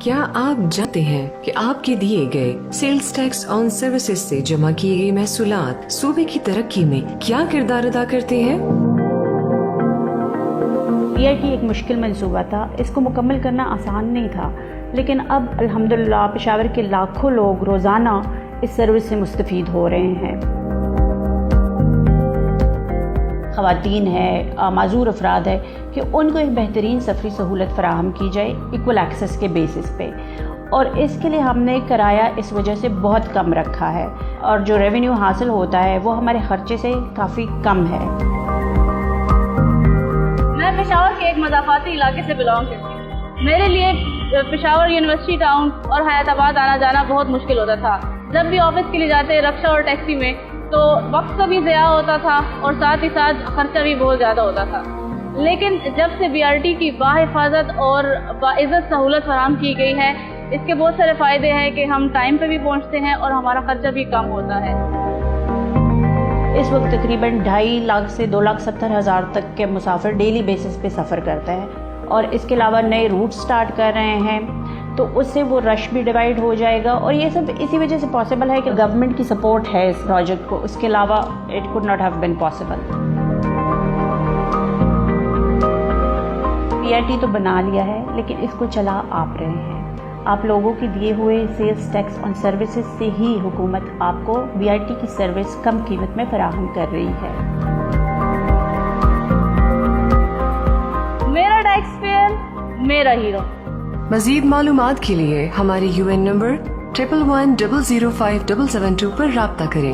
کیا آپ جانتے ہیں کہ آپ کے دیے گئے سیلز ٹیکس آن سروسز سے جمع کیے گئے محصولات صوبے کی ترقی میں کیا کردار ادا کرتے ہیں؟ BIT ایک مشکل منصوبہ تھا، اس کو مکمل کرنا آسان نہیں تھا، لیکن اب الحمدللہ پشاور کے لاکھوں لوگ روزانہ اس سروس سے مستفید ہو رہے ہیں۔ خواتین ہیں، معذور افراد ہے کہ ان کو ایک بہترین سفری سہولت فراہم کی جائے ایکول ایکسس کے بیسس پہ، اور اس کے لیے ہم نے کرایہ اس وجہ سے بہت کم رکھا ہے، اور جو ریونیو حاصل ہوتا ہے وہ ہمارے خرچے سے کافی کم ہے۔ میں پشاور کے ایک مضافاتی علاقے سے بلانگ کرتی ہوں۔ میرے لیے پشاور یونیورسٹی ٹاؤن اور حیات آباد آنا جانا بہت مشکل ہوتا تھا۔ جب بھی آفس کے لیے جاتے رکشہ اور ٹیکسی میں تو وقت کا بھی ضیاع ہوتا تھا اور ساتھ ہی ساتھ خرچہ بھی بہت زیادہ ہوتا تھا، لیکن جب سے BRT کی باحفاظت اور باعزت سہولت فراہم کی گئی ہے، اس کے بہت سارے فائدے ہیں کہ ہم ٹائم پہ بھی پہنچتے ہیں اور ہمارا خرچہ بھی کم ہوتا ہے۔ اس وقت تقریباً 2.5 لاکھ سے 2,70,000 تک کے مسافر ڈیلی بیسس پہ سفر کرتے ہیں، اور اس کے علاوہ نئے روٹ سٹارٹ کر رہے ہیں، تو اس سے وہ رش بھی ڈیوائیڈ ہو جائے گا، اور یہ سب اسی وجہ سے پاسبل ہے کہ گورنمنٹ کی سپورٹ ہے اس پروجیکٹ کو، اس کے علاوہ it could not have been possible. BRT تو بنا لیا ہے، لیکن اس کو چلا آپ رہے ہیں۔ آپ لوگوں کے دیے ہوئے سیلز ٹیکس آن سروسز سے ہی حکومت آپ کو BRT کی سروس کم قیمت میں فراہم کر رہی ہے۔ میرا ٹیکس پیئر میرا ہیرو۔ مزید معلومات کے لیے ہمارے UN نمبر 1110057772 پر رابطہ کریں۔